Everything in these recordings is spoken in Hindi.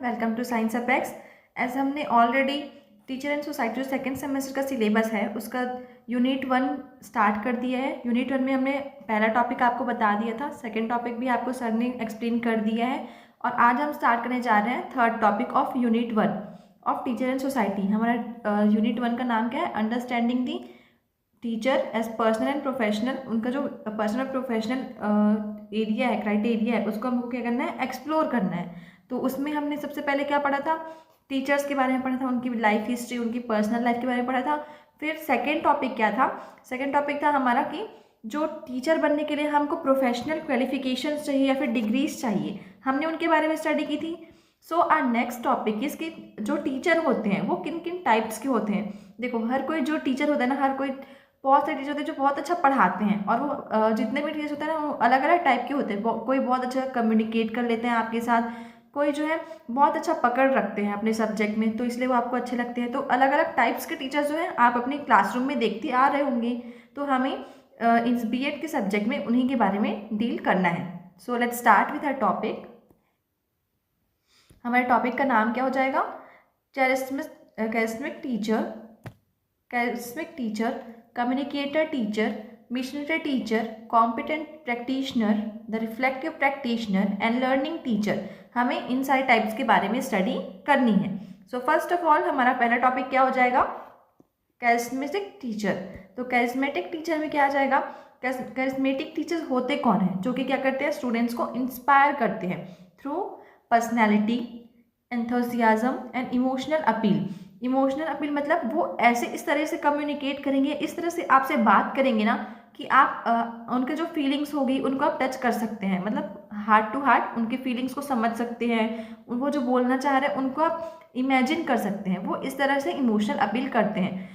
Welcome to Science Apex. As हमने ऑलरेडी टीचर एंड सोसाइटी जो सेकेंड सेमेस्टर का सिलेबस है उसका यूनिट 1 स्टार्ट कर दिया है। यूनिट 1 में हमने पहला टॉपिक आपको बता दिया था, सेकेंड टॉपिक भी आपको सर ने एक्सप्लेन कर दिया है और आज हम स्टार्ट करने जा रहे हैं third topic of unit 1 of teacher and society. हमारा यूनिट 1 का नाम क्या है? Understanding the teacher as personal and professional. उनका जो पर्सनल प्रोफेशनल एरिया है, क्राइटेरिया है, उसको हमको क्या करना है? एक्सप्लोर करना है। तो उसमें हमने सबसे पहले क्या पढ़ा था? टीचर्स के बारे में पढ़ा था, उनकी लाइफ हिस्ट्री, उनकी पर्सनल लाइफ के बारे में पढ़ा था। फिर सेकेंड टॉपिक क्या था? सेकेंड टॉपिक था हमारा कि जो टीचर बनने के लिए हमको प्रोफेशनल क्वालिफिकेशन चाहिए या फिर डिग्रीज चाहिए, हमने उनके बारे में स्टडी की थी। सो आर नेक्स्ट टॉपिक इज कि जो टीचर होते हैं वो किन किन टाइप्स के होते हैं। देखो, हर कोई जो टीचर होता है ना, हर कोई बहुत से टीचर होते हैं जो बहुत अच्छा पढ़ाते हैं और वो जितने भी टीचर्स होते हैं ना वो अलग अलग टाइप के होते हैं। कोई बहुत अच्छा कम्युनिकेट कर लेते हैं आपके साथ, कोई जो है बहुत अच्छा पकड़ रखते हैं अपने सब्जेक्ट में, तो इसलिए वो आपको अच्छे लगते हैं। तो अलग अलग टाइप्स के टीचर्स जो हैं आप अपने क्लासरूम में देखते आ रहे होंगे, तो हमें इस बीएड के सब्जेक्ट में उन्हीं के बारे में डील करना है। So let's start with our topic. हमारे टॉपिक का नाम क्या हो जाएगा? Charismatic teacher, communicator teacher, missionary teacher, competent practitioner, the reflective practitioner and learning teacher. हमें इन सारे टाइप्स के बारे में स्टडी करनी है। सो फर्स्ट ऑफ ऑल हमारा पहला टॉपिक क्या हो जाएगा? Charismatic teacher. तो कैरिस्मेटिक टीचर में क्या आ जाएगा? कैरिस्मेटिक टीचर्स होते कौन हैं? जो कि क्या करते हैं? स्टूडेंट्स को इंस्पायर करते हैं through personality, enthusiasm and emotional appeal. Emotional appeal मतलब वो ऐसे इस तरह से कम्युनिकेट करेंगे, इस तरह से आपसे बात करेंगे ना कि आप उनके जो फीलिंग्स होगी उनको आप टच कर सकते हैं, मतलब हार्ट टू हार्ट उनकी फीलिंग्स को समझ सकते हैं। वो जो बोलना चाह रहे हैं उनको आप इमेजिन कर सकते हैं। वो इस तरह से इमोशनल अपील करते हैं।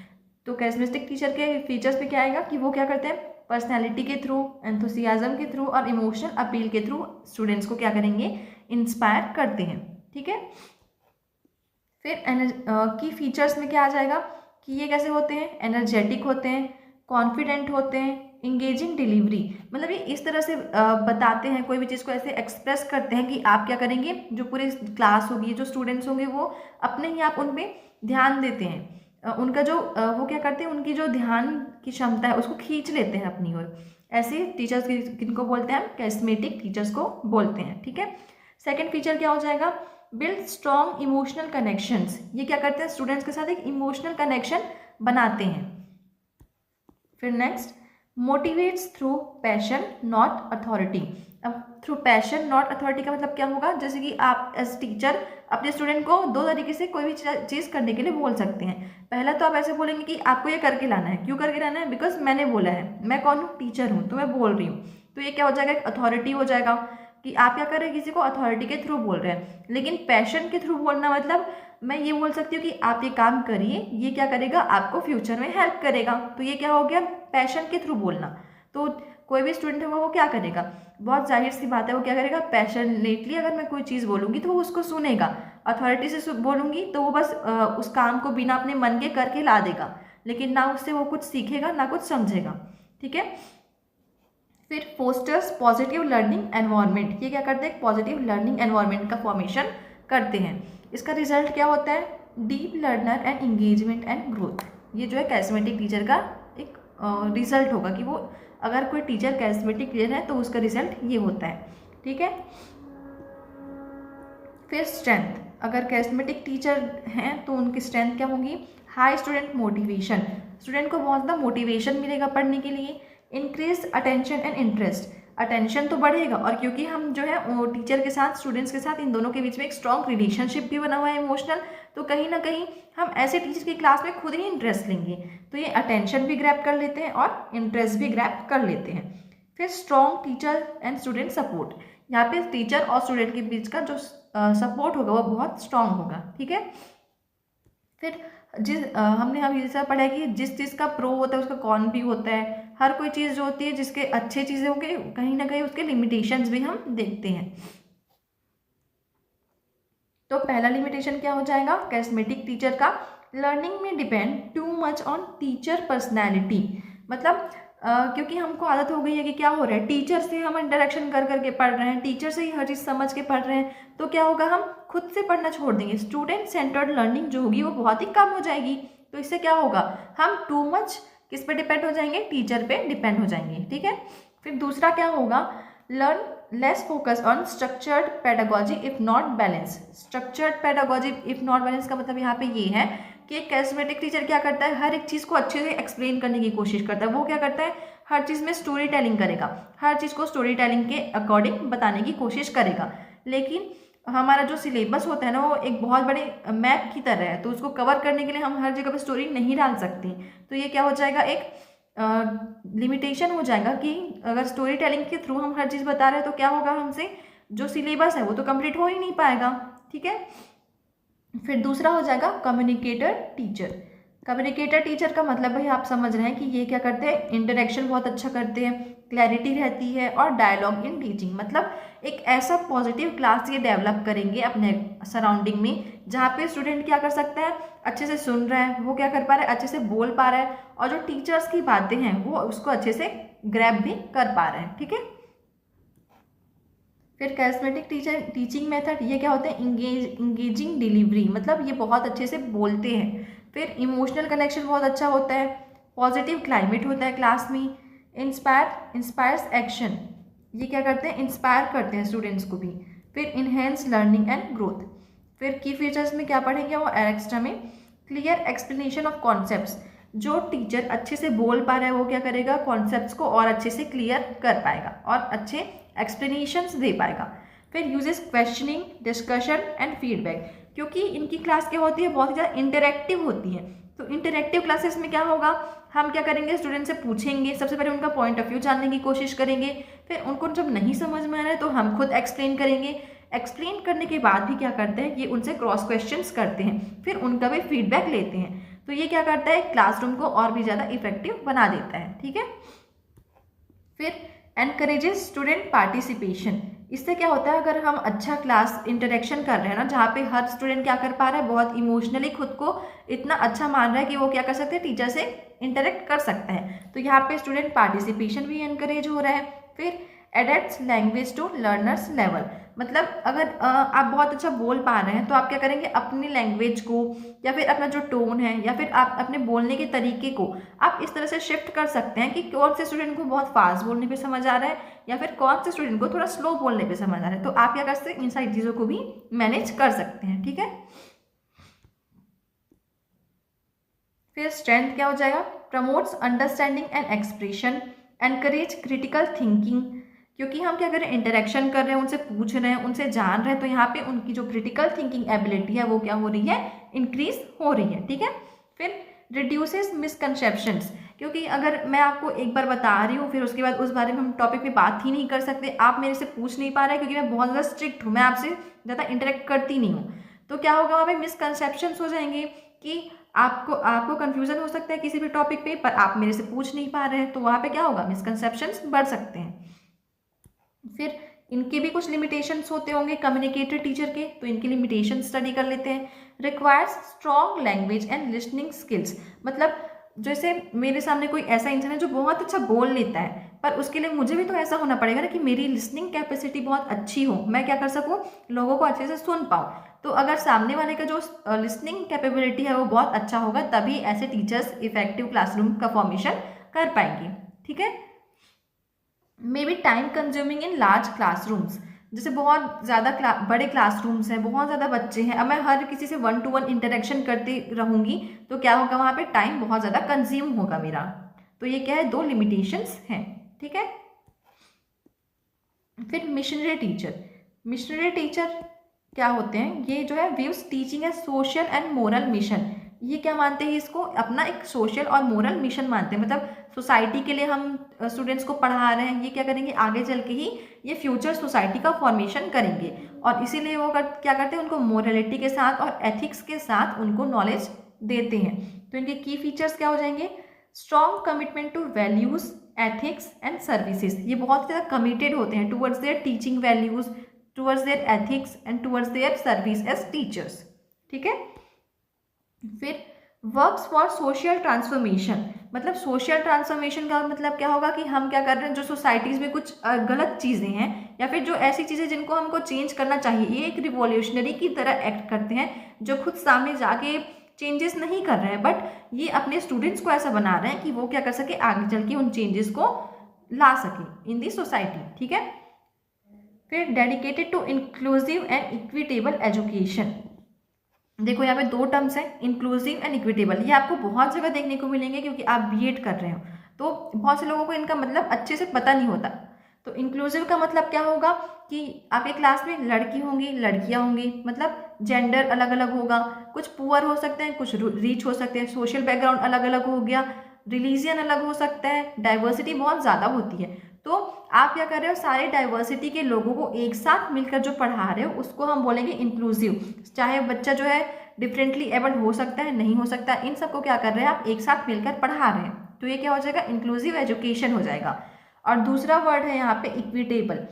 तो कैरिस्मेटिक टीचर के फीचर्स पे क्या आएगा कि वो क्या करते हैं? पर्सनैलिटी के थ्रू, एंथुसियाज्म के थ्रू और इमोशनल अपील के थ्रू स्टूडेंट्स को क्या करेंगे? इंस्पायर करते हैं। ठीक है। फिर की फीचर्स में क्या आ जाएगा कि ये कैसे होते हैं? एनर्जेटिक होते हैं, कॉन्फिडेंट होते हैं, इंगेजिंग डिलीवरी। मतलब ये इस तरह से बताते हैं, कोई भी चीज़ को ऐसे एक्सप्रेस करते हैं कि आप क्या करेंगे? जो पूरी क्लास होगी, जो स्टूडेंट्स होंगे, वो अपने ही आप उन पर ध्यान देते हैं। उनका जो वो क्या करते हैं? उनकी जो ध्यान की क्षमता है उसको खींच लेते हैं अपनी ओर। ऐसे टीचर्स किनको बोलते हैं? हम कैरिस्मेटिक टीचर्स को बोलते हैं। ठीक है। सेकेंड फीचर क्या हो जाएगा? Build strong emotional connections. ये क्या करते हैं? स्टूडेंट्स के साथ एक इमोशनल कनेक्शन बनाते हैं। फिर next, motivates through passion not authority. अब थ्रू पैशन नॉट अथॉरिटी का मतलब क्या होगा? जैसे कि आप एज टीचर अपने स्टूडेंट को दो तरीके से कोई भी चीज़ करने के लिए बोल सकते हैं। पहला तो आप ऐसे बोलेंगे कि आपको ये करके लाना है। क्यों करके लाना है? बिकॉज मैंने बोला है। मैं कौन हूँ? टीचर हूँ, तो मैं बोल रही हूँ। तो ये क्या हो जाएगा? एक अथॉरिटी हो जाएगा कि आप क्या कर रहे हैं? किसी को अथॉरिटी के थ्रू बोल रहे हैं। लेकिन पैशन के थ्रू बोलना मतलब मैं ये बोल सकती हूँ कि आप ये काम करिए, ये क्या करेगा? आपको फ्यूचर में हेल्प करेगा। तो ये क्या हो गया? पैशन के थ्रू बोलना। तो कोई भी स्टूडेंट है वो क्या करेगा? बहुत जाहिर सी बात है, वो क्या करेगा? पैशनेटली अगर मैं कोई चीज़ बोलूँगी तो वो उसको सुनेगा। अथॉरिटी से बोलूँगी तो वो बस उस काम को बिना अपने मन के करके ला देगा, लेकिन ना उससे वो कुछ सीखेगा ना कुछ समझेगा। ठीक है। फिर फोस्टर्स पॉजिटिव लर्निंग एनवायरनमेंट। ये क्या करते हैं? पॉजिटिव लर्निंग एनवायरनमेंट का फॉर्मेशन करते हैं। इसका रिजल्ट क्या होता है? Deep learner and engagement and growth. ये जो है कैरिस्मेटिक टीचर का एक रिजल्ट होगा कि वो अगर कोई टीचर कैरिस्मेटिक टीचर है तो उसका रिजल्ट ये होता है। ठीक है। फिर स्ट्रेंथ, अगर कैरिस्मेटिक टीचर हैं तो उनकी स्ट्रेंथ क्या होगी? High student motivation. स्टूडेंट को बहुत ज़्यादा मोटिवेशन मिलेगा पढ़ने के लिए। Increase attention and interest, attention तो बढ़ेगा, और क्योंकि हम जो है वो टीचर के साथ, स्टूडेंट्स के साथ, इन दोनों के बीच में एक स्ट्रॉन्ग रिलेशनशिप भी बना हुआ है इमोशनल, तो कहीं ना कहीं हम ऐसे टीचर की क्लास में खुद ही इंटरेस्ट लेंगे। तो ये अटेंशन भी ग्रैब कर लेते हैं और इंटरेस्ट भी ग्रैब कर लेते हैं। फिर strong teacher and student support. यहाँ पे टीचर और स्टूडेंट के बीच का जो सपोर्ट होगा वो बहुत स्ट्रॉन्ग होगा। ठीक है। फिर हमने अभी जैसा पढ़ा है कि जिस चीज़ का प्रो होता है उसका कॉन भी होता है। हर कोई चीज़ जो होती है जिसके अच्छे चीज़ें होंगे, कहीं ना कहीं उसके लिमिटेशंस भी हम देखते हैं। तो पहला लिमिटेशन क्या हो जाएगा कैरिस्मेटिक टीचर का? लर्निंग में depend too much on teacher personality. मतलब क्योंकि हमको आदत हो गई है कि क्या हो रहा है, टीचर से हम इंटरेक्शन कर करके पढ़ रहे हैं, टीचर से ही हर चीज़ समझ के पढ़ रहे हैं, तो क्या होगा? हम खुद से पढ़ना छोड़ देंगे, स्टूडेंट सेंटर्ड लर्निंग जो होगी वो बहुत ही कम हो जाएगी। तो इससे क्या होगा, हम टू मच किस पे डिपेंड हो जाएंगे, टीचर पे डिपेंड हो जाएंगे। ठीक है। फिर दूसरा क्या होगा, learn less focus on structured pedagogy if not balance. Structured pedagogy if not balance का मतलब यहाँ पे ये है कि एक कैरिज्मेटिक टीचर क्या करता है, हर एक चीज़ को अच्छे से एक्सप्लेन करने की कोशिश करता है। वो क्या करता है, हर चीज़ में स्टोरी टेलिंग करेगा, हर चीज़ को स्टोरी टेलिंग के अकॉर्डिंग बताने की कोशिश करेगा। लेकिन हमारा जो सिलेबस होता है ना, वो एक बहुत बड़े मैप की तरह है, तो उसको कवर करने के लिए हम हर जगह पे स्टोरी नहीं डाल सकते। तो ये क्या हो जाएगा, एक लिमिटेशन हो जाएगा कि अगर स्टोरी टेलिंग के थ्रू हम हर चीज़ बता रहे हैं तो क्या होगा, हमसे जो सिलेबस है वो तो कंप्लीट हो ही नहीं पाएगा। ठीक है। फिर दूसरा हो जाएगा कम्युनिकेटर टीचर। कम्युनिकेटर टीचर का मतलब भाई आप समझ रहे हैं कि ये क्या करते हैं, इंटरेक्शन बहुत अच्छा करते हैं, क्लैरिटी रहती है और डायलॉग इन टीचिंग, मतलब एक ऐसा पॉजिटिव क्लास ये डेवलप करेंगे अपने सराउंडिंग में जहाँ पे स्टूडेंट क्या कर सकता है, अच्छे से सुन रहा है, वो क्या कर पा रहा है, अच्छे से बोल पा रहा है, और जो टीचर्स की बातें हैं वो उसको अच्छे से ग्रैब भी कर पा रहे हैं। ठीक है। फिर कैरिज्मेटिक टीचर टीचिंग मेथड, ये क्या होता है, इंगेजिंग डिलीवरी, मतलब ये बहुत अच्छे से बोलते हैं। फिर इमोशनल कनेक्शन बहुत अच्छा होता है, पॉजिटिव क्लाइमेट होता है क्लास में, इंस्पायर्स एक्शन, ये क्या करते हैं, इंस्पायर करते हैं स्टूडेंट्स को भी। फिर इनहेंस लर्निंग एंड ग्रोथ। फिर की फीचर्स में क्या पढ़ेंगे वो एक्स्ट्रा में, क्लियर एक्सप्लेनेशन ऑफ कॉन्सेप्ट्स, जो टीचर अच्छे से बोल पा रहा है वो क्या करेगा, कॉन्सेप्ट्स को और अच्छे से क्लियर कर पाएगा और अच्छे एक्सप्लेनेशंस दे पाएगा। फिर uses questioning, discussion and feedback, क्योंकि इनकी क्लास क्या होती है, बहुत ही ज़्यादा इंटरेक्टिव होती है। तो इंटरेक्टिव क्लासेस में क्या होगा, हम क्या करेंगे, स्टूडेंट से पूछेंगे, सबसे पहले उनका पॉइंट ऑफ व्यू जानने की कोशिश करेंगे, फिर उनको जब नहीं समझ में आ रहा है तो हम खुद एक्सप्लेन करेंगे। एक्सप्लेन करने के बाद भी क्या करते हैं, ये उनसे क्रॉस क्वेश्चंस करते हैं, फिर उनका भी फीडबैक लेते हैं। तो ये क्या करता है, क्लासरूम को और भी ज़्यादा इफेक्टिव बना देता है। ठीक है। फिर एनकरेजेस स्टूडेंट पार्टिसिपेशन, इससे क्या होता है, अगर हम अच्छा क्लास इंटरेक्शन कर रहे हैं ना, जहाँ पे हर स्टूडेंट क्या कर पा रहा है, बहुत इमोशनली खुद को इतना अच्छा मान रहा है कि वो क्या कर सकते हैं, टीचर से इंटरेक्ट कर सकता है, तो यहाँ पे स्टूडेंट पार्टिसिपेशन भी एनकरेज हो रहा है। फिर adapts language to learners level, मतलब अगर आप बहुत अच्छा बोल पा रहे हैं तो आप क्या करेंगे, अपनी लैंग्वेज को या फिर अपना जो टोन है या फिर आप अपने बोलने के तरीके को आप इस तरह से शिफ्ट कर सकते हैं कि कौन से स्टूडेंट को बहुत फास्ट बोलने पे समझ आ रहा है या फिर कौन से स्टूडेंट को थोड़ा स्लो बोलने पे समझ आ रहा है। तो आप क्या कर सकते हैं, इन सारी चीज़ों को भी मैनेज कर सकते हैं। ठीक है। फिर स्ट्रेंथ क्या हो जाएगा, promotes understanding and expression, encourage critical thinking, क्योंकि हम क्या करें, इंटरेक्शन कर रहे हैं, उनसे पूछ रहे हैं, उनसे जान रहे हैं, तो यहाँ पे उनकी जो क्रिटिकल थिंकिंग एबिलिटी है वो क्या हो रही है, इंक्रीज हो रही है। ठीक है। फिर रिड्यूसेस मिसकंसेप्शंस, क्योंकि अगर मैं आपको एक बार बता रही हूँ फिर उसके बाद उस बारे में हम टॉपिक पे बात ही नहीं कर सकते, आप मेरे से पूछ नहीं पा रहे क्योंकि मैं बहुत ज़्यादा स्ट्रिक्ट हूँ, मैं आपसे ज़्यादा इंटरेक्ट करती नहीं हूँ, तो क्या होगा, वहाँ पे मिसकंसेप्शंस हो जाएंगे कि आपको कंफ्यूजन हो सकता है किसी भी टॉपिक पे, पर आप मेरे से पूछ नहीं पा रहे हैं, तो वहाँ पे क्या होगा, मिसकंसेप्शंस बढ़ सकते हैं। फिर इनके भी कुछ लिमिटेशंस होते होंगे कम्युनिकेटर टीचर के, तो इनकी लिमिटेशन स्टडी कर लेते हैं। Requires strong language and listening skills, मतलब जैसे मेरे सामने कोई ऐसा इंसान है जो बहुत अच्छा बोल लेता है, पर उसके लिए मुझे भी तो ऐसा होना पड़ेगा ना कि मेरी लिसनिंग कैपेसिटी बहुत अच्छी हो, मैं क्या कर सकूँ, लोगों को अच्छे से सुन पाऊँ। तो अगर सामने वाले का जो लिसनिंग कैपेबिलिटी है वो बहुत अच्छा होगा, तभी ऐसे टीचर्स इफेक्टिव क्लासरूम का फॉर्मेशन कर पाएंगे। ठीक है। May be time consuming in large classrooms, जैसे बहुत ज़्यादा बड़े क्लासरूम्स हैं, बहुत ज़्यादा बच्चे हैं, अब मैं हर किसी से 1 to 1 इंटरेक्शन करती रहूँगी तो क्या होगा, वहाँ पे टाइम बहुत ज़्यादा कंज्यूम होगा मेरा। तो ये क्या है, 2 लिमिटेशंस हैं। ठीक है। फिर मिशनरी टीचर, मिशनरी टीचर क्या होते हैं, ये जो है व्यूज टीचिंग है सोशल एंड मोरल मिशन, ये क्या मानते हैं, इसको अपना एक सोशल और मोरल मिशन मानते हैं, मतलब सोसाइटी के लिए हम स्टूडेंट्स को पढ़ा रहे हैं, ये क्या करेंगे, आगे चल के ही ये फ्यूचर सोसाइटी का फॉर्मेशन करेंगे, और इसीलिए वो क्या करते हैं, उनको मोरलिटी के साथ और एथिक्स के साथ उनको नॉलेज देते हैं। तो इनके की फीचर्स क्या हो जाएंगे, strong commitment to values, ethics and services, ये बहुत ज़्यादा कमिटेड होते हैं towards their teaching values, towards their ethics and towards their service as teachers. ठीक है। फिर वर्क्स फॉर सोशल ट्रांसफॉर्मेशन, मतलब सोशल ट्रांसफॉर्मेशन का मतलब क्या होगा कि हम क्या कर रहे हैं, जो सोसाइटीज़ में कुछ गलत चीज़ें हैं या फिर जो ऐसी चीज़ें जिनको हमको चेंज करना चाहिए, ये एक रिवॉल्यूशनरी की तरह एक्ट करते हैं, जो खुद सामने जाके चेंजेस नहीं कर रहे हैं, बट ये अपने स्टूडेंट्स को ऐसा बना रहे हैं कि वो क्या कर सके, आगे चल के उन चेंजेस को ला सके इन दी सोसाइटी। ठीक है, फिर dedicated to inclusive and equitable education. देखो यहाँ पे दो टर्म्स हैं, इंक्लूसिव एंड इक्विटेबल। ये आपको बहुत जगह देखने को मिलेंगे क्योंकि आप बीएड कर रहे हो, तो बहुत से लोगों को इनका मतलब अच्छे से पता नहीं होता। तो इंक्लूसिव का मतलब क्या होगा कि आपके क्लास में लड़की होंगी, लड़कियाँ होंगी, मतलब जेंडर अलग अलग होगा, कुछ पुअर हो सकते हैं, कुछ रिच हो सकते हैं, सोशल बैकग्राउंड अलग अलग हो गया, रिलीजियन अलग हो सकता है, डाइवर्सिटी बहुत ज़्यादा होती है। तो आप क्या कर रहे हो, सारे डाइवर्सिटी के लोगों को एक साथ मिलकर जो पढ़ा रहे हो उसको हम बोलेंगे इंक्लूसिव। चाहे बच्चा जो है डिफरेंटली एबल्ड हो सकता है, नहीं हो सकता, इन सबको क्या कर रहे हैं आप एक साथ मिलकर पढ़ा रहे हैं, तो ये क्या हो जाएगा, इंक्लूसिव एजुकेशन हो जाएगा। और दूसरा वर्ड है यहाँ पे इक्विटेबल।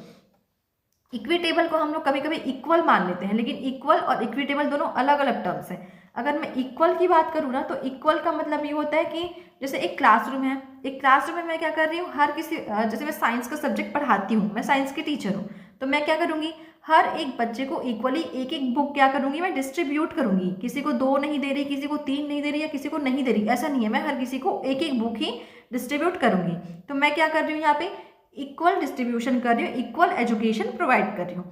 इक्विटेबल को हम लोग कभी कभी इक्वल मान लेते हैं, लेकिन इक्वल और इक्विटेबल दोनों अलग अलग टर्म्स हैं। अगर मैं इक्वल की बात करूँ ना, तो इक्वल का मतलब ये होता है कि जैसे एक क्लासरूम है, एक क्लासरूम में मैं क्या कर रही हूँ, हर किसी जैसे मैं साइंस का सब्जेक्ट पढ़ाती हूँ, मैं साइंस की टीचर हूँ, तो मैं क्या करूँगी, हर एक बच्चे को इक्वली एक एक बुक क्या करूँगी, मैं डिस्ट्रीब्यूट करूँगी। किसी को 2 नहीं दे रही, किसी को 3 नहीं दे रही, या किसी को नहीं दे रही, ऐसा नहीं है, मैं हर किसी को एक एक बुक ही डिस्ट्रीब्यूट करूँगी। तो मैं क्या कर रही हूँ, यहाँ पे इक्वल डिस्ट्रीब्यूशन कर रही हूँ, इक्वल एजुकेशन प्रोवाइड कर रही हूँ।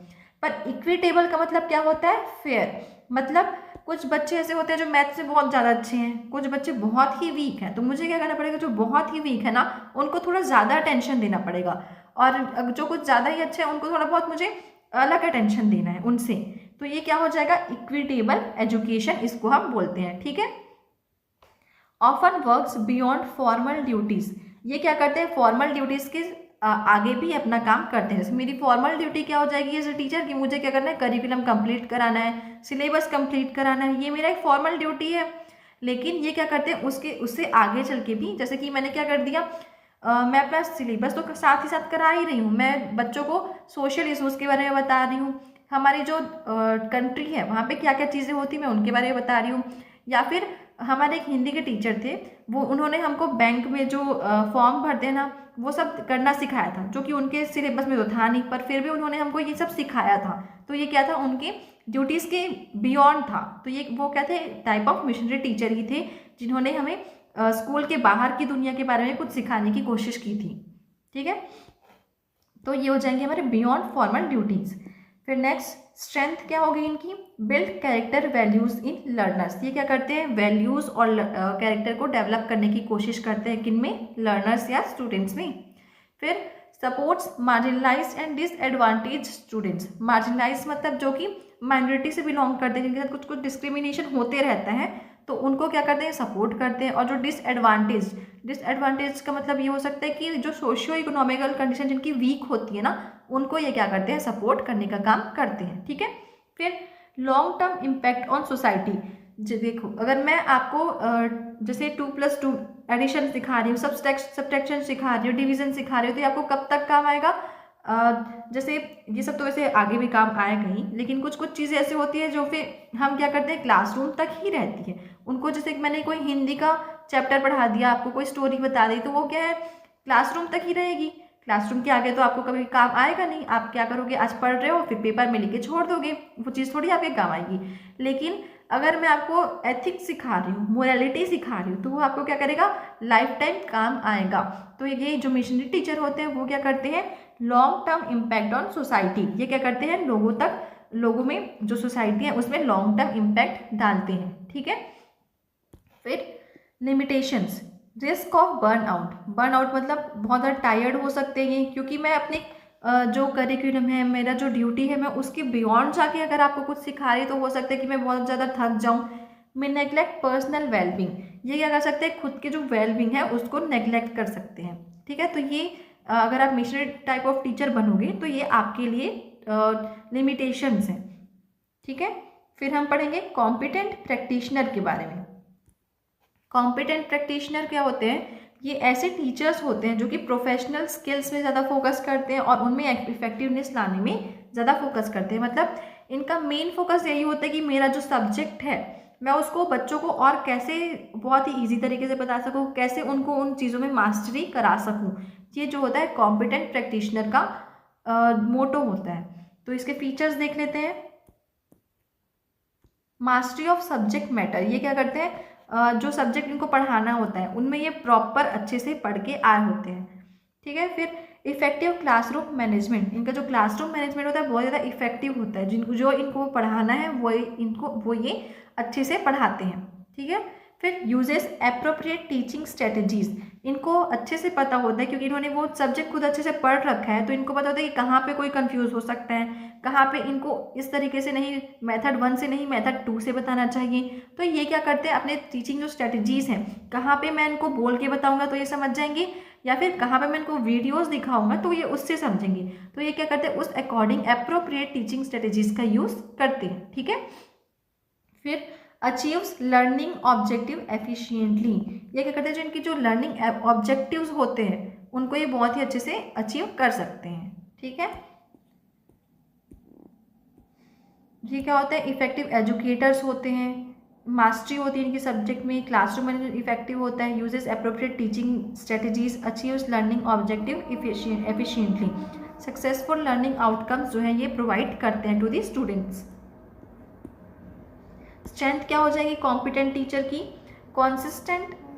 पर इक्विटेबल का मतलब क्या होता है, फेयर। मतलब कुछ बच्चे ऐसे होते हैं जो मैथ से बहुत ज़्यादा अच्छे हैं, कुछ बच्चे बहुत ही वीक हैं, तो मुझे क्या करना पड़ेगा, जो बहुत ही वीक है ना उनको थोड़ा ज़्यादा अटेंशन देना पड़ेगा, और जो कुछ ज़्यादा ही अच्छे हैं उनको थोड़ा बहुत मुझे अलग अटेंशन देना है उनसे। तो ये क्या हो जाएगा, इक्विटेबल एजुकेशन इसको हम बोलते हैं। ठीक है, often works beyond formal duties. ये क्या करते हैं, फॉर्मल ड्यूटीज़ के आगे भी अपना काम करते हैं। जैसे मेरी फॉर्मल ड्यूटी क्या हो जाएगी एज ए टीचर, कि मुझे क्या करना है, करिकुलम कंप्लीट कराना है, सिलेबस कंप्लीट कराना है, ये मेरा एक फॉर्मल ड्यूटी है। लेकिन ये क्या करते हैं, उससे आगे चल के भी, जैसे कि मैंने क्या कर दिया, मैं अपना सिलेबस तो साथ ही साथ करा ही रही हूँ, मैं बच्चों को सोशल इशूज़ के बारे में बता रही हूँ, हमारी जो कंट्री है वहाँ पे क्या क्या चीज़ें होती मैं उनके बारे में बता रही हूँ। या फिर हमारे एक हिंदी के टीचर थे, वो उन्होंने हमको बैंक में जो फॉर्म भरते हैं ना, वो सब करना सिखाया था, जो कि उनके सिलेबस में तो था नहीं, पर फिर भी उन्होंने हमको ये सब सिखाया था। तो ये क्या था, उनके ड्यूटीज़ के बियॉन्ड था। तो ये वो क्या थे, टाइप ऑफ मिशनरी टीचर ही थे, जिन्होंने हमें स्कूल के बाहर की दुनिया के बारे में कुछ सिखाने की कोशिश की थी। ठीक है, तो ये हो जाएंगे हमारे बियॉन्ड फॉर्मल ड्यूटीज़। फिर नेक्स्ट स्ट्रेंथ क्या होगी इनकी, बिल्ड कैरेक्टर वैल्यूज़ इन लर्नर्स। ये क्या करते हैं, वैल्यूज़ और कैरेक्टर को डेवलप करने की कोशिश करते हैं, किन में, लर्नर्स या स्टूडेंट्स में। फिर supports marginalised and disadvantage students. Marginalise मतलब जो कि माइनॉरिटी से बिलोंग करते हैं, जिनके साथ कुछ कुछ डिस्क्रिमिनेशन होते रहता है, तो उनको क्या करते हैं, सपोर्ट करते हैं। और जो डिसएडवांटेज का मतलब ये हो सकता है कि जो सोशियो इकोनॉमिकल कंडीशन जिनकी वीक होती है ना, उनको ये क्या करते हैं, सपोर्ट करने का काम करते हैं। ठीक है, फिर long term impact on society. देखो अगर मैं आपको जैसे 2+2 एडिशन सिखा रही हूँ, सब्ट्रैक्शन सिखा रही हूँ, डिवीजन सिखा रही हूँ, तो ये आपको कब तक काम आएगा, जैसे ये सब तो वैसे आगे भी काम आएगा ही, लेकिन कुछ कुछ चीज़ें ऐसी होती है जो फिर हम क्या करते हैं, क्लासरूम तक ही रहती है उनको। जैसे मैंने कोई हिंदी का चैप्टर पढ़ा दिया, आपको कोई स्टोरी बता दी, तो वो क्या है, क्लासरूम तक ही रहेगी, क्लासरूम के आगे तो आपको कभी काम आएगा नहीं। आप क्या करोगे, आज पढ़ रहे हो, फिर पेपर में लिखे छोड़ दोगे, वो चीज़ थोड़ी आपके काम आएगी। लेकिन अगर मैं आपको एथिक्स सिखा रही हूँ, मोरालिटी सिखा रही हूँ, तो वो आपको क्या करेगा, लाइफ टाइम काम आएगा। तो ये जो मिशनरी टीचर होते हैं वो क्या करते हैं, long term impact on society. ये क्या करते हैं, लोगों में जो सोसाइटी है उसमें लॉन्ग टर्म इम्पैक्ट डालते हैं। ठीक है, फिर लिमिटेशंस, रिस्क ऑफ बर्नआउट मतलब बहुत ज़्यादा टायर्ड हो सकते हैं, क्योंकि मैं अपने जो करिकुलम है, मेरा जो ड्यूटी है, मैं उसके बियॉन्ड जाके अगर आपको कुछ सिखा रही तो हो सकता है कि मैं बहुत ज़्यादा थक जाऊँ। मैं नेग्लेक्ट पर्सनल वेलबींग, ये क्या कर सकते हैं, खुद के जो वेलबींग है उसको नेग्लेक्ट कर सकते हैं। ठीक है, तो ये अगर आप मिशनरी टाइप ऑफ टीचर बनोगे तो ये आपके लिए लिमिटेशंस हैं। ठीक है, फिर हम पढ़ेंगे कॉम्पिटेंट प्रैक्टिशनर के बारे में। कॉम्पिटेंट प्रैक्टिशनर क्या होते हैं, ये ऐसे टीचर्स होते हैं जो कि प्रोफेशनल स्किल्स में ज़्यादा फोकस करते हैं और उनमें इफेक्टिवनेस लाने में ज़्यादा फोकस करते हैं। मतलब इनका मेन फोकस यही होता है कि मेरा जो सब्जेक्ट है, मैं उसको बच्चों को और कैसे बहुत ही ईजी तरीके से बता सकूँ, कैसे उनको उन चीज़ों में मास्टरी करा सकूँ। ये जो होता है कॉम्पिटेंट प्रैक्टिशनर का मोटो होता है। तो इसके फीचर्स देख लेते हैं। मास्टरी ऑफ सब्जेक्ट मैटर, ये क्या करते हैं, जो सब्जेक्ट इनको पढ़ाना होता है उनमें ये प्रॉपर अच्छे से पढ़ के आए होते हैं। ठीक है। फिर इफेक्टिव क्लासरूम मैनेजमेंट, इनका जो क्लासरूम मैनेजमेंट होता है बहुत ज़्यादा इफेक्टिव होता है। जिनको जो इनको पढ़ाना है वो ये अच्छे से पढ़ाते हैं। ठीक है। फिर यूजेस एप्रोप्रिएट टीचिंग स्ट्रेटजीज, इनको अच्छे से पता होता है क्योंकि इन्होंने वो सब्जेक्ट खुद अच्छे से पढ़ रखा है, तो इनको पता होता है कि कहाँ पे कोई कंफ्यूज हो सकता है, कहाँ पे इनको इस तरीके से नहीं, मेथड 1 से नहीं मेथड 2 से बताना चाहिए। तो ये क्या करते हैं, अपने टीचिंग जो स्ट्रेटजीज हैं, कहाँ पे मैं इनको बोल के बताऊंगा तो ये समझ जाएंगे, या फिर कहाँ पे मैं इनको वीडियोस दिखाऊंगा तो ये उससे समझेंगे। तो ये क्या करते हैं, उस अकॉर्डिंग एप्रोप्रिएट टीचिंग स्ट्रेटजीज का यूज़ करते हैं। ठीक है। फिर अचीव्स लर्निंग ऑब्जेक्टिव एफिशिएंटली, ये क्या करते हैं, जो इनकी जो लर्निंग ऑब्जेक्टिव्स होते हैं उनको ये बहुत ही अच्छे से अचीव कर सकते हैं। ठीक है। ये क्या होता है, इफेक्टिव एजुकेटर्स होते हैं, मास्टरी होती है इनकी सब्जेक्ट में, क्लासरूम मैनेजमेंट इफेक्टिव होता है, uses appropriate teaching strategies, achieves learning objective efficiently, successful learning outcomes जो है ये प्रोवाइड करते हैं टू दी स्टूडेंट्स। स्ट्रेंथ क्या हो जाएगी कॉम्पिटेंट टीचर की,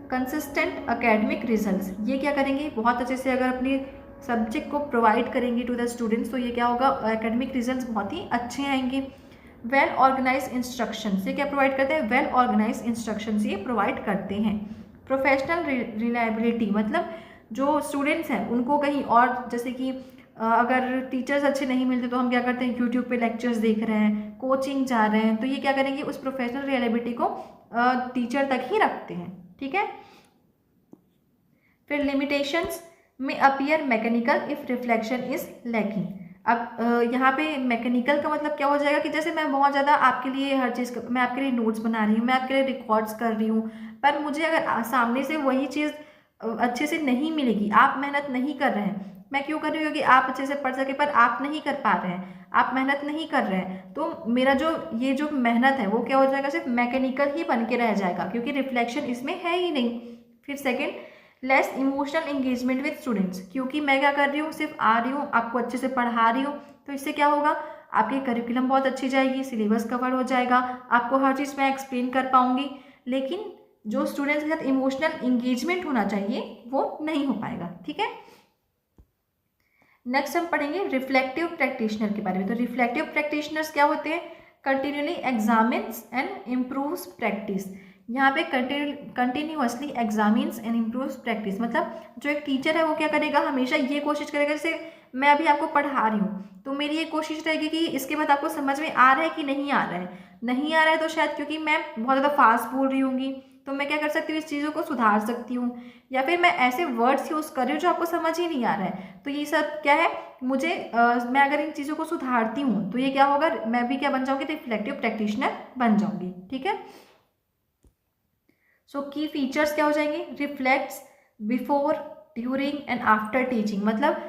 कंसिस्टेंट एकेडमिक रिजल्ट्स, ये क्या करेंगे, बहुत अच्छे से अगर अपने सब्जेक्ट को प्रोवाइड करेंगे टू द स्टूडेंट्स तो ये क्या होगा, एकेडमिक रिजल्ट्स बहुत ही अच्छे आएंगे। वेल ऑर्गेनाइज इंस्ट्रक्शन, ये क्या प्रोवाइड करते हैं, वेल ऑर्गेनाइज इंस्ट्रक्शन ये प्रोवाइड करते हैं। प्रोफेशनल रिलायबिलिटी, मतलब जो स्टूडेंट्स हैं उनको कहीं और, जैसे कि अगर टीचर्स अच्छे नहीं मिलते तो हम क्या करते हैं, यूट्यूब पे लेक्चर्स देख रहे हैं, कोचिंग जा रहे हैं, तो ये क्या करेंगे, उस प्रोफेशनल रिलायबिलिटी को टीचर तक ही रखते हैं। ठीक है। फिर लिमिटेशंस में appear mechanical if reflection is lacking. अब यहाँ पे मैकेनिकल का मतलब क्या हो जाएगा कि जैसे मैं बहुत ज़्यादा आपके लिए हर चीज़, मैं आपके लिए नोट्स बना रही हूँ, मैं आपके लिए रिकॉर्ड्स कर रही हूँ, पर मुझे अगर सामने से वही चीज़ अच्छे से नहीं मिलेगी, आप मेहनत नहीं कर रहे हैं, मैं क्यों कर रही हूँ, क्योंकि आप अच्छे से पढ़ सके पर आप नहीं कर पा रहे हैं, आप मेहनत नहीं कर रहे हैं, तो मेरा जो ये जो मेहनत है वो क्या हो जाएगा, सिर्फ मैकेनिकल ही बन के रह जाएगा क्योंकि रिफ्लेक्शन इसमें है ही नहीं। फिर second, less emotional engagement with students, क्योंकि मैं क्या कर रही हूँ, सिर्फ आ रही हूँ, आपको अच्छे से पढ़ा रही हूँ, तो इससे क्या होगा, आपकी करिकुलम बहुत अच्छी जाएगी, सिलेबस कवर हो जाएगा, आपको हर चीज़ मैं एक्सप्लेन कर पाऊँगी, लेकिन जो स्टूडेंट्स के साथ इमोशनल इंगेजमेंट होना चाहिए वो नहीं हो पाएगा। ठीक है। नेक्स्ट हम पढ़ेंगे रिफ्लेक्टिव प्रैक्टिशनर के बारे में। तो रिफ्लेक्टिव प्रैक्टिशनर्स क्या होते हैं, continually examines and improves practice, यहाँ पे continuously examines and improves practice, मतलब जो एक टीचर है वो क्या करेगा, हमेशा ये कोशिश करेगा, जैसे मैं अभी आपको पढ़ा रही हूँ तो मेरी ये कोशिश रहेगी कि इसके बाद आपको समझ में आ रहा है कि नहीं आ रहा है, नहीं आ रहा है तो शायद क्योंकि मैं बहुत ज़्यादा फास्ट बोल रही होंगी, तो मैं क्या कर सकती हूँ, इस चीज़ों को सुधार सकती हूँ, या फिर मैं ऐसे वर्ड्स यूज़ कर रही हूँ जो आपको समझ ही नहीं आ रहा है, तो ये सब क्या है, मुझे मैं अगर इन चीज़ों को सुधारती हूँ तो ये क्या होगा, मैं भी क्या बन जाऊँगी, रिफ्लेक्टिव प्रैक्टिशनर बन जाऊँगी। ठीक है। सो की फीचर्स क्या हो जाएंगे, reflects before, during and after teaching, मतलब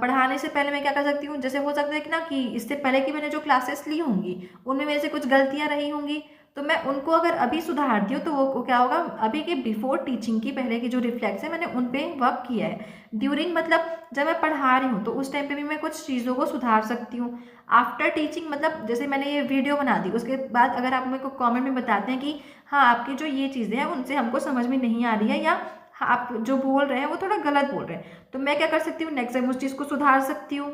पढ़ाने से पहले मैं क्या कर सकती हूँ, जैसे हो सकता है कि ना कि इससे पहले कि मैंने जो क्लासेस ली होंगी उनमें मेरे से कुछ गलतियाँ रही होंगी, तो मैं उनको अगर अभी सुधारती हूँ तो वो क्या होगा, अभी के बिफोर टीचिंग की पहले के जो रिफ्लेक्स है मैंने उन पर वर्क किया है। ड्यूरिंग मतलब जब मैं पढ़ा रही हूँ तो उस टाइम पे भी मैं कुछ चीज़ों को सुधार सकती हूँ। आफ्टर टीचिंग मतलब जैसे मैंने ये वीडियो बना दी उसके बाद अगर आप मेरे को कमेंट में बताते हैं कि हाँ आपकी जो ये चीज़ें हैं उनसे हमको समझ में नहीं आ रही है, या आप जो बोल रहे हैं वो थोड़ा गलत बोल रहे हैं, तो मैं क्या कर सकती हूँ, नेक्स्ट टाइम उस चीज़ को सुधार सकती हूँ।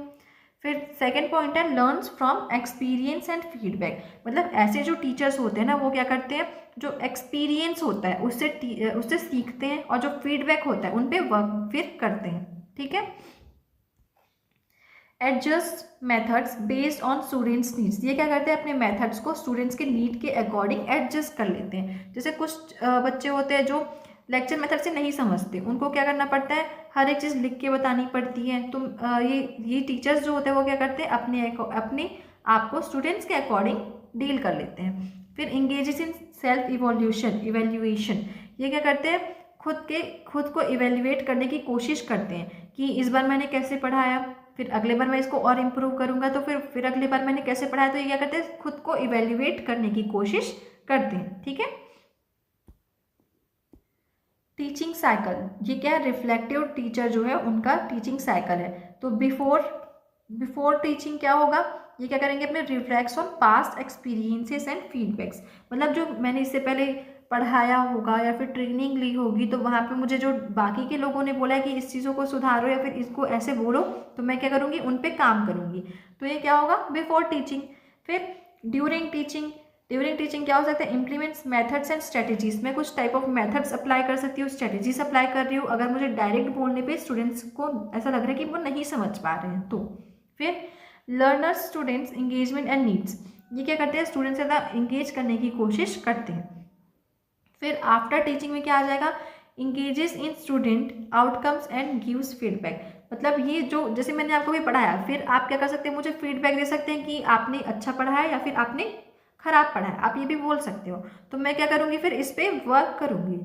फिर सेकंड पॉइंट है learns from experience and feedback, मतलब ऐसे जो टीचर्स होते हैं ना वो क्या करते हैं, जो एक्सपीरियंस होता है उससे सीखते हैं, और जो फीडबैक होता है उन पर वर्क फिर करते हैं। ठीक है। Adjust methods based on students needs, ये क्या करते हैं, अपने मेथड्स को स्टूडेंट्स के नीड के अकॉर्डिंग एडजस्ट कर लेते हैं। जैसे कुछ बच्चे होते हैं जो लेक्चर मेथड से नहीं समझते, उनको क्या करना पड़ता है, हर एक चीज़ लिख के बतानी पड़ती है, तो ये टीचर्स जो होते हैं वो क्या करते हैं, अपने आप को स्टूडेंट्स के अकॉर्डिंग डील कर लेते हैं। फिर इंगेजेस इन सेल्फ इवोल्यूशन, ये क्या करते हैं, खुद को इवेल्युएट करने की कोशिश करते हैं कि इस बार मैंने कैसे पढ़ाया, फिर अगले बार मैं इसको और इम्प्रूव करूंगा, तो फिर अगले बार मैंने कैसे पढ़ाया, तो ये क्या करते हैं, खुद को इवेल्युएट करने की कोशिश करते हैं। ठीक है, टीचिंग साइकिल, ये क्या है, रिफ्लेक्टिव टीचर जो है उनका टीचिंग साइकिल है। तो बिफोर टीचिंग क्या होगा, ये क्या करेंगे, अपने reflex on past experiences and feedbacks, मतलब जो मैंने इससे पहले पढ़ाया होगा या फिर ट्रेनिंग ली होगी, तो वहाँ पे मुझे जो बाकी के लोगों ने बोला है कि इस चीज़ों को सुधारो या फिर इसको ऐसे बोलो, तो मैं क्या करूँगी, उन पे काम करूँगी। तो ये क्या होगा, बिफोर टीचिंग। फिर ड्यूरिंग टीचिंग क्या हो सकता है, इम्प्लीमेंट्स मेथड्स एंड स्ट्रेटेजीज, मैं कुछ टाइप ऑफ मेथड्स अप्लाई कर सकती हूँ, स्ट्रेटेजीज अप्लाई कर रही हूँ अगर मुझे डायरेक्ट बोलने पे स्टूडेंट्स को ऐसा लग रहा है कि वो नहीं समझ पा रहे हैं तो। फिर learners students engagement and needs, ये क्या करते हैं, स्टूडेंट्स ज़्यादा इंगेज करने की कोशिश करते हैं। फिर आफ्टर टीचिंग में क्या आ जाएगा, engages in student outcomes and gives feedback, मतलब ये जो जैसे मैंने आपको भी पढ़ाया, फिर आप क्या कर सकते हैं, मुझे फीडबैक दे सकते हैं कि आपने अच्छा पढ़ाया या फिर आपने खराब पढ़ा है, आप ये भी बोल सकते हो। तो मैं क्या करूँगी, फिर इस पर वर्क करूँगी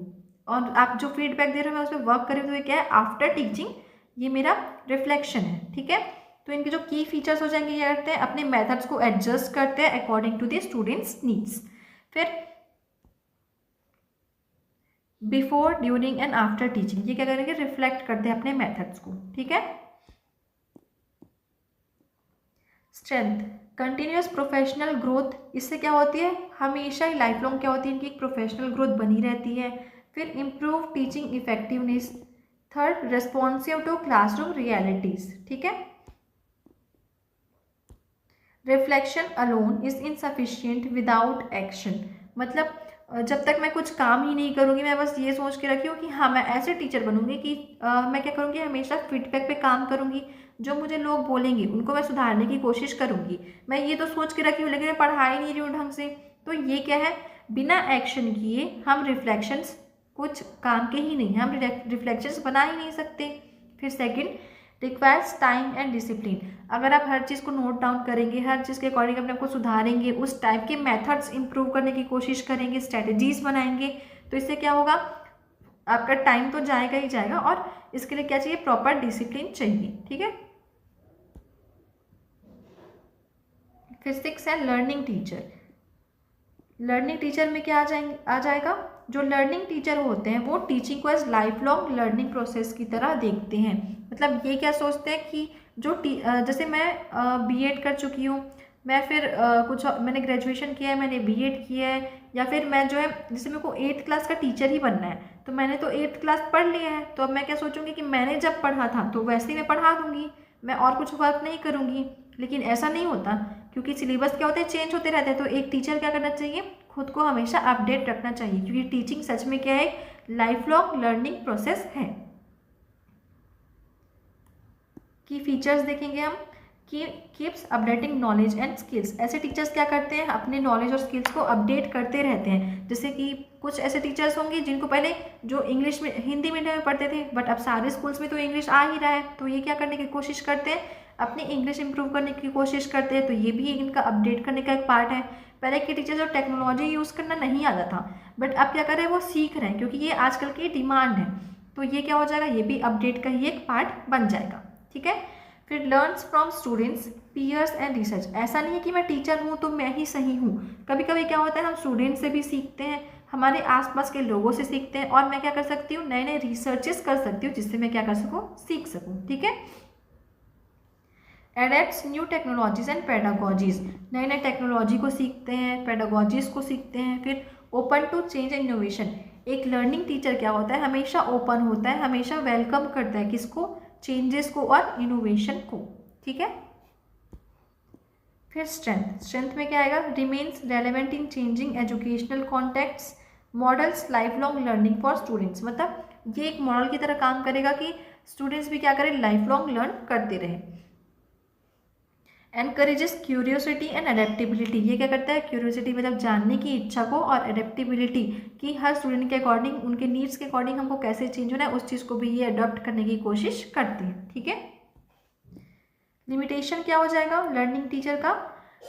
और आप जो फीडबैक दे रहे हो मैं उस पर वर्क करूँगी। तो ये क्या है, आफ्टर टीचिंग, ये मेरा रिफ्लेक्शन है। ठीक है, तो इनके जो की फीचर्स हो जाएंगे, ये करते हैं अपने मेथड्स को एडजस्ट करते हैं according to the students needs. फिर before, during and after teaching, ये क्या करेंगे, रिफ्लेक्ट करते हैं अपने मेथड्स को। ठीक है, स्ट्रेंथ, कंटिन्यूस प्रोफेशनल ग्रोथ, इससे क्या होती है, हमेशा ही लाइफ लॉन्ग क्या होती है, इनकी एक प्रोफेशनल ग्रोथ बनी रहती है। फिर improve teaching effectiveness. Third, responsive to classroom realities. ठीक है, reflection alone is insufficient without action, मतलब जब तक मैं कुछ काम ही नहीं करूँगी, मैं बस ये सोच के रखी हूँ कि हाँ मैं ऐसे टीचर बनूंगी कि मैं क्या करूँगी, हमेशा फीडबैक पे काम करूँगी, जो मुझे लोग बोलेंगे उनको मैं सुधारने की कोशिश करूँगी, मैं ये तो सोच के रखी हूँ लेकिन मैं पढ़ा ही नहीं रही हूँ ढंग से। तो ये क्या है, बिना एक्शन किए हम रिफ्लेक्शंस कुछ काम के ही नहीं, हम रिफ्लेक्शंस बना ही नहीं सकते। फिर second, requires time and discipline, अगर आप हर चीज़ को नोट डाउन करेंगे, हर चीज़ के अकॉर्डिंग अपने आप को सुधारेंगे, उस टाइप के मेथड्स इंप्रूव करने की कोशिश करेंगे, स्ट्रेटजीज बनाएंगे, तो इससे क्या होगा, आपका टाइम तो जाएगा ही जाएगा और इसके लिए क्या चाहिए, प्रॉपर डिसिप्लिन चाहिए। ठीक है, फिर 6 है लर्निंग टीचर। लर्निंग टीचर में क्या आ जाएगा, जो लर्निंग टीचर होते हैं वो टीचिंग को as life long learning process की तरह देखते हैं। मतलब ये क्या सोचते हैं कि जो जैसे मैं बीएड कर चुकी हूँ, मैं फिर मैंने ग्रेजुएशन किया है, मैंने बीएड किया है, या फिर मैं जो है जैसे मेरे को 8th क्लास का टीचर ही बनना है, तो मैंने तो 8th क्लास पढ़ लिया है, तो अब मैं क्या सोचूंगी कि मैंने जब पढ़ा था तो वैसे ही मैं पढ़ा दूंगी, मैं और कुछ वर्क नहीं करूँगी। लेकिन ऐसा नहीं होता, क्योंकि सिलेबस क्या होते हैं, चेंज होते रहते हैं। तो एक टीचर क्या करना चाहिए, खुद को हमेशा अपडेट रखना चाहिए, क्योंकि टीचिंग सच में क्या है, लाइफ लॉन्ग लर्निंग प्रोसेस है। की फीचर्स देखेंगे हम, कि keeps updating knowledge and skills, ऐसे टीचर्स क्या करते हैं, अपने नॉलेज और स्किल्स को अपडेट करते रहते हैं। जैसे कि कुछ ऐसे टीचर्स होंगे जिनको पहले जो इंग्लिश में, हिंदी मीडियम में पढ़ते थे, बट अब सारे स्कूल्स में तो इंग्लिश आ ही रहा है, तो ये क्या करने की कोशिश करते हैं, अपनी इंग्लिश इंप्रूव करने की कोशिश करते हैं। तो ये भी इनका अपडेट करने का एक पार्ट है। पहले के टीचर जो टेक्नोलॉजी यूज़ करना नहीं आता था, बट अब क्या कर रहे हैं, वो सीख रहे हैं, क्योंकि ये आजकल की डिमांड है। तो ये क्या हो जाएगा, ये भी अपडेट का ही एक पार्ट बन जाएगा। ठीक है, फिर learns from students, peers and research, ऐसा नहीं है कि मैं टीचर हूँ तो मैं ही सही हूँ, कभी कभी क्या होता है, हम स्टूडेंट से भी सीखते हैं, हमारे आसपास के लोगों से सीखते हैं, और मैं क्या कर सकती हूँ, नए नए रिसर्चेस कर सकती हूँ, जिससे मैं क्या कर सकूँ, सीख सकूँ। ठीक है, एडेप्ट्स न्यू टेक्नोलॉजीज एंड पेडागोजीज, नए नए टेक्नोलॉजी को सीखते हैं, पेडागोजीज को सीखते हैं। फिर open to change and innovation, एक लर्निंग टीचर क्या होता है, हमेशा ओपन होता है, हमेशा वेलकम करता है किसको, चेंजेस को और इनोवेशन को। ठीक है, फिर स्ट्रेंथ में क्या आएगा, remains relevant in changing educational contacts, models life long learning for students, मतलब ये एक मॉडल की तरह काम करेगा कि स्टूडेंट्स भी क्या करें, लाइफ लॉन्ग लर्न करते रहे। एनकरेजेस क्यूरियोसिटी एंड अडेप्टेबिलिटी, ये क्या करता है, क्यूरियोसिटी मतलब जानने की इच्छा को, और अडेप्टेबिलिटी कि हर स्टूडेंट के अकॉर्डिंग, उनके नीड्स के अकॉर्डिंग हमको कैसे चेंज होना है, उस चीज़ को भी ये अडॉप्ट करने की कोशिश करते हैं। ठीक है, लिमिटेशन क्या हो जाएगा लर्निंग टीचर का,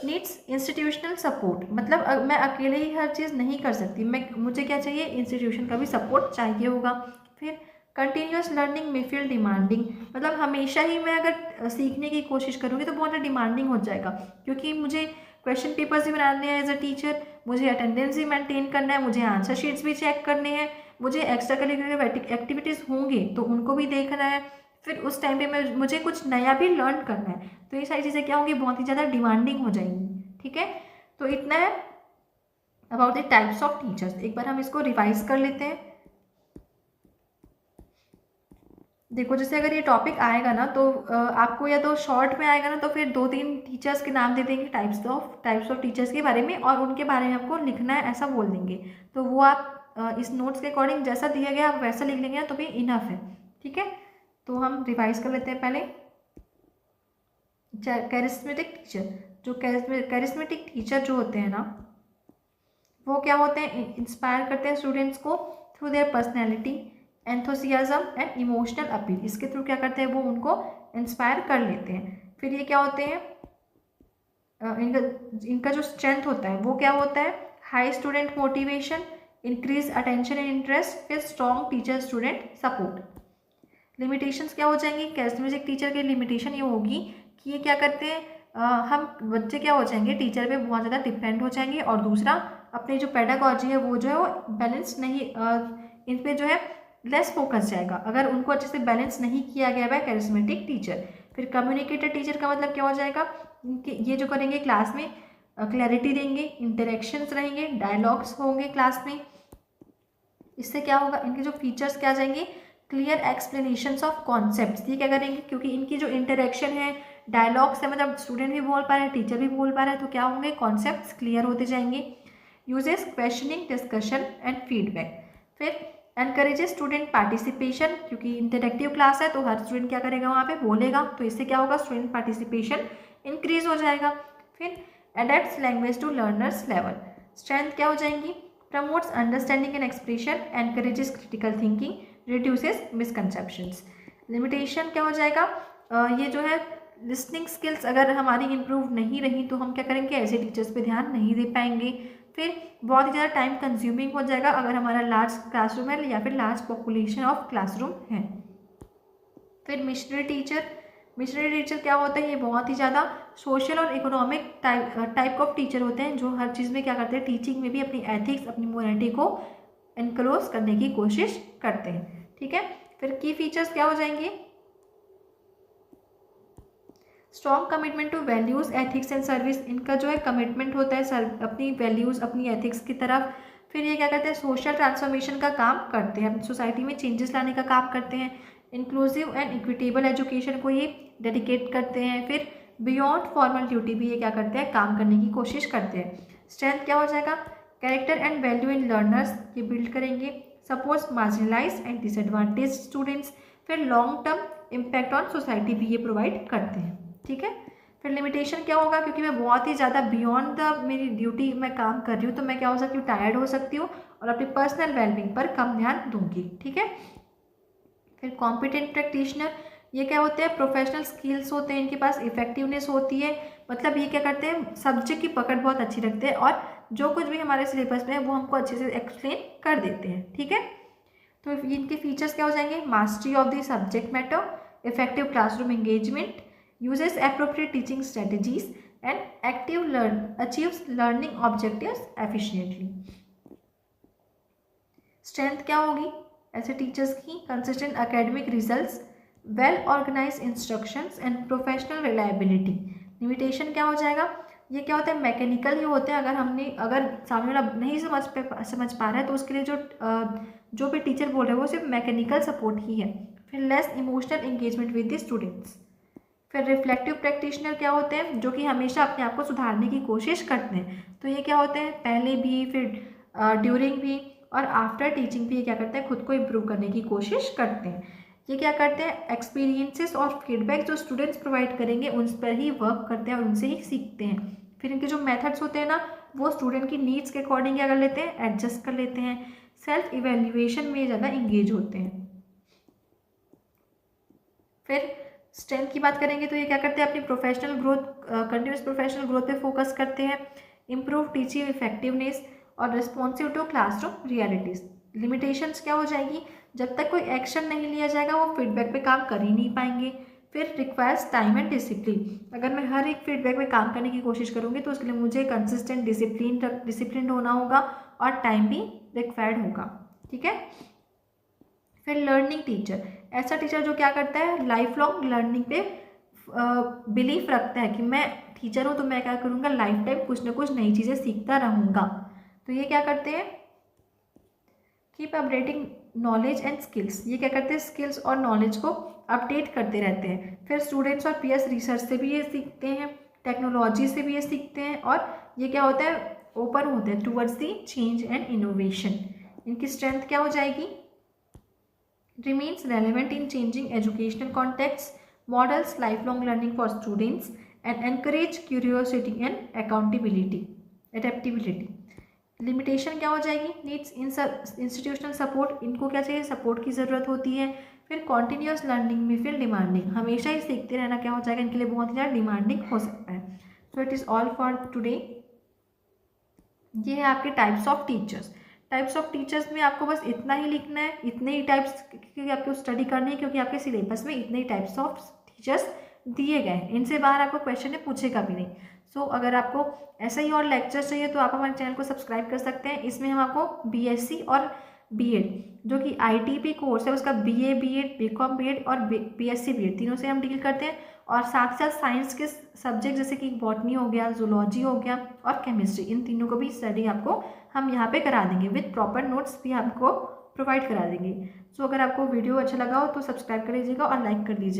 नीड्स इंस्टीट्यूशनल सपोर्ट, मतलब मैं अकेले ही हर चीज़ नहीं कर सकती, मुझे क्या चाहिए, इंस्टीट्यूशन का भी सपोर्ट चाहिए होगा। फिर कंटिन्यूस लर्निंग में फील डिमांडिंग, मतलब हमेशा ही मैं अगर सीखने की कोशिश करूँगी तो बहुत ज़्यादा डिमांडिंग हो जाएगा, क्योंकि मुझे क्वेश्चन पेपर्स भी बनाने हैं एज अ टीचर, मुझे अटेंडेंस भी मेंटेन करना है, मुझे आंसर शीट्स भी चेक करने हैं, मुझे एक्स्ट्रा करिकुलर एक्टिविटीज़ होंगे तो उनको भी देखना है, फिर उस टाइम पे मुझे कुछ नया भी लर्न करना है। तो ये सारी चीज़ें क्या होंगी, बहुत ही ज़्यादा डिमांडिंग हो जाएंगी। ठीक है, तो इतना है about the types of teachers. एक बार हम इसको रिवाइज कर लेते हैं। देखो जैसे अगर ये टॉपिक आएगा ना तो आपको या तो शॉर्ट में आएगा ना तो फिर 2-3 टीचर्स के नाम दे देंगे, टाइप्स ऑफ टीचर्स के बारे में, और उनके बारे में आपको लिखना है ऐसा बोल देंगे। तो वो आप इस नोट्स के अकॉर्डिंग जैसा दिया गया आप वैसा लिख लेंगे ना तो भी इनफ है। ठीक है, तो हम रिवाइज कर लेते हैं पहले। कैरिस्मेटिक टीचर, जो कैरिस्मेटिक टीचर जो होते हैं ना वो क्या होते हैं, इंस्पायर करते हैं स्टूडेंट्स को through their personality, enthusiasm and emotional appeal. इसके थ्रू क्या करते हैं, वो उनको इंस्पायर कर लेते हैं। फिर ये क्या होते हैं, इनका जो स्ट्रेंथ होता है वो क्या होता है, high student motivation, increase attention and interest, फिर strong teacher student support. Limitations क्या हो जाएंगी, कैरिस्मेटिक टीचर की लिमिटेशन ये होगी कि ये क्या करते हैं, हम बच्चे क्या हो जाएंगे, टीचर पे बहुत ज़्यादा डिपेंड हो जाएंगे, और दूसरा अपनी जो पेडागॉजी है वो जो है वो बैलेंस नहीं, इन पे जो है लेस फोकस जाएगा अगर उनको अच्छे से बैलेंस नहीं किया गया है कैरिस्मेटिक टीचर। फिर कम्युनिकेटर टीचर का मतलब क्या हो जाएगा, ये जो करेंगे क्लास में क्लैरिटी देंगे, इंटरेक्शंस रहेंगे, डायलॉग्स होंगे क्लास में। इससे क्या होगा, इनके जो फीचर्स क्या आ जाएंगे, क्लियर एक्सप्लेनेशंस ऑफ कॉन्सेप्ट्स। ये क्या करेंगे, क्योंकि इनकी जो इंटरेक्शन है, डायलॉग्स है, मतलब स्टूडेंट भी बोल पा रहे हैं, टीचर भी बोल पा रहे हैं, तो क्या होंगे, कॉन्सेप्ट्स क्लियर होते जाएंगे। Uses questioning, discussion and feedback. फिर एनकरेजेस स्टूडेंट पार्टिसिपेशन, क्योंकि इंटरेक्टिव क्लास है तो हर स्टूडेंट क्या करेगा, वहाँ पे बोलेगा, तो इससे क्या होगा, स्टूडेंट पार्टिसिपेशन इंक्रीज हो जाएगा। फिर adapts language to learners level. Strength क्या हो जाएंगी, promotes understanding and expression, encourages critical thinking, reduces misconceptions. Limitation क्या हो जाएगा, ये जो है लिसनिंग स्किल्स अगर हमारी इंप्रूव नहीं रही तो हम क्या करेंगे, ऐसे टीचर्स पे ध्यान नहीं दे पाएंगे। फिर बहुत ही ज़्यादा टाइम कंज्यूमिंग हो जाएगा अगर हमारा लार्ज क्लासरूम है या फिर लार्ज पॉपुलेशन ऑफ क्लासरूम है। फिर मिशनरी टीचर क्या होता है, ये बहुत ही ज़्यादा सोशल और इकोनॉमिक टाइप ऑफ टीचर होते हैं, जो हर चीज़ में क्या करते हैं, टीचिंग में भी अपनी एथिक्स, अपनी मोरालिटी को एनक्लोज करने की कोशिश करते हैं। ठीक है, फिर की फीचर्स क्या हो जाएंगे, strong commitment two values, ethics and service. इनका जो है कमिटमेंट होता है अपनी वैल्यूज़, अपनी एथिक्स की तरफ। फिर ये क्या करते हैं, सोशल ट्रांसफॉर्मेशन का काम करते हैं, अपनी सोसाइटी में चेंजेस लाने का काम करते हैं। इंक्लूसिव एंड इक्विटेबल एजुकेशन को ये डेडिकेट करते हैं। फिर बियॉन्ड फॉर्मल ड्यूटी भी ये क्या करते हैं, काम करने की कोशिश करते हैं। स्ट्रेंथ क्या हो जाएगा, character and value in learners, ये बिल्ड करेंगे। Supports marginalise and disadvantage students. फिर long term impact on society भी ये प्रोवाइड करते हैं। ठीक है, फिर लिमिटेशन क्या होगा, क्योंकि मैं बहुत ही ज़्यादा बियॉन्ड द मेरी ड्यूटी मैं काम कर रही हूँ तो मैं क्या हो सकती हूँ, टायर्ड हो सकती हूँ और अपनी पर्सनल वेलबींग पर कम ध्यान दूंगी। ठीक है, फिर कॉम्पिटेंट प्रैक्टिशनर, ये क्या होते हैं, प्रोफेशनल स्किल्स होते हैं इनके पास, इफेक्टिवनेस होती है, मतलब ये क्या करते हैं, सब्जेक्ट की पकड़ बहुत अच्छी रखते हैं और जो कुछ भी हमारे सिलेबस में है वो हमको अच्छे से एक्सप्लेन कर देते हैं। ठीक है, तो इनके फीचर्स क्या हो जाएंगे, mastery of the subject matter, effective classroom engagement, uses appropriate teaching strategies and achieves learning objectives efficiently. Strength क्या होगी ऐसे टीचर्स की, consistent academic results, well organise instructions and professional reliability. Limitation क्या हो जाएगा, ये क्या होता है, मैकेनिकल ही होते हैं, अगर सामने वाला नहीं समझ पा रहा है तो उसके लिए जो भी टीचर बोल रहे हैं वो सिर्फ मैकेनिकल सपोर्ट ही है। फिर less emotional engagement with the students. फिर रिफ्लेक्टिव प्रैक्टिशनर क्या होते हैं, जो कि हमेशा अपने आप को सुधारने की कोशिश करते हैं। तो ये क्या होते हैं, पहले भी, फिर ड्यूरिंग भी और आफ्टर टीचिंग भी ये क्या करते हैं, खुद को इम्प्रूव करने की कोशिश करते हैं। ये क्या करते हैं, एक्सपीरियंसेस और फीडबैक जो स्टूडेंट्स प्रोवाइड करेंगे उन पर ही वर्क करते हैं और उनसे ही सीखते हैं। फिर इनके जो मेथड्स होते हैं ना वो स्टूडेंट की नीड्स के अकॉर्डिंग क्या कर लेते हैं, एडजस्ट कर लेते हैं। सेल्फ इवेल्युएशन में ज़्यादा इंगेज होते हैं। फिर स्ट्रेंथ की बात करेंगे तो ये क्या करते हैं, अपनी professional growth, continuous professional growth पे फोकस करते हैं। इम्प्रूव टीचिंग इफेक्टिवनेस और responsive to classroom realities. Limitations क्या हो जाएगी, जब तक कोई एक्शन नहीं लिया जाएगा वो फीडबैक पे काम कर ही नहीं पाएंगे। फिर रिक्वायर्स टाइम एंड डिसिप्लिन। अगर मैं हर एक फीडबैक में काम करने की कोशिश करूँगी तो उसके लिए मुझे कंसिस्टेंट डिसिप्लिन होना होगा और टाइम भी रिक्वायर्ड होगा। ठीक है। फिर लर्निंग टीचर, ऐसा टीचर जो क्या करता है, लाइफ लॉन्ग लर्निंग पे बिलीफ रखता है कि मैं टीचर हूँ तो मैं क्या करूँगा, लाइफ टाइम कुछ ना कुछ नई चीज़ें सीखता रहूँगा। तो ये क्या करते हैं, keep updating knowledge and skills. ये क्या करते हैं, स्किल्स और नॉलेज को अपडेट करते रहते हैं। फिर स्टूडेंट्स और पीयर्स रिसर्च से भी ये सीखते हैं, टेक्नोलॉजी से भी ये सीखते हैं, और ये क्या होता है, ओपन होते हैं towards the change and innovation. इनकी स्ट्रेंथ क्या हो जाएगी, remains relevant in changing educational contexts, models lifelong learning for students, and encourage curiosity and adaptability. Limitation क्या हो जाएगी, नीड्स इंस्टीट्यूशनल सपोर्ट, इनको क्या चाहिए, सपोर्ट की ज़रूरत होती है। फिर कॉन्टिन्यूस लर्निंग में फिर डिमांडिंग, हमेशा ही सीखते रहना क्या हो जाएगा, इनके लिए बहुत ही ज़्यादा डिमांडिंग हो सकता है। So it is all for today. ये है आपके types of teachers. Types of teachers में आपको बस इतना ही लिखना है, इतने ही टाइप्स क्योंकि आपको स्टडी करनी है, क्योंकि आपके सिलेबस में इतने ही टाइप्स ऑफ टीचर्स दिए गए हैं। इनसे बाहर आपको क्वेश्चन में पूछेगा भी नहीं। सो अगर आपको ऐसा ही और लेक्चर्स चाहिए तो आप हमारे चैनल को सब्सक्राइब कर सकते हैं। इसमें हम आपको बीएससी और बीएड जो कि आईटीपी कोर्स है उसका बीए बीएड बीकॉम बीएड और बीएससी बीएड तीनों से हम डील करते हैं, और साथ साथ साइंस के सब्जेक्ट जैसे कि बॉटनी हो गया, जूलॉजी हो गया और केमिस्ट्री, इन तीनों को भी स्टडी आपको हम यहाँ पे करा देंगे, विद प्रॉपर नोट्स भी आपको प्रोवाइड करा देंगे। सो अगर आपको वीडियो अच्छा लगा हो तो सब्सक्राइब कर लीजिएगा और लाइक कर दीजिएगा।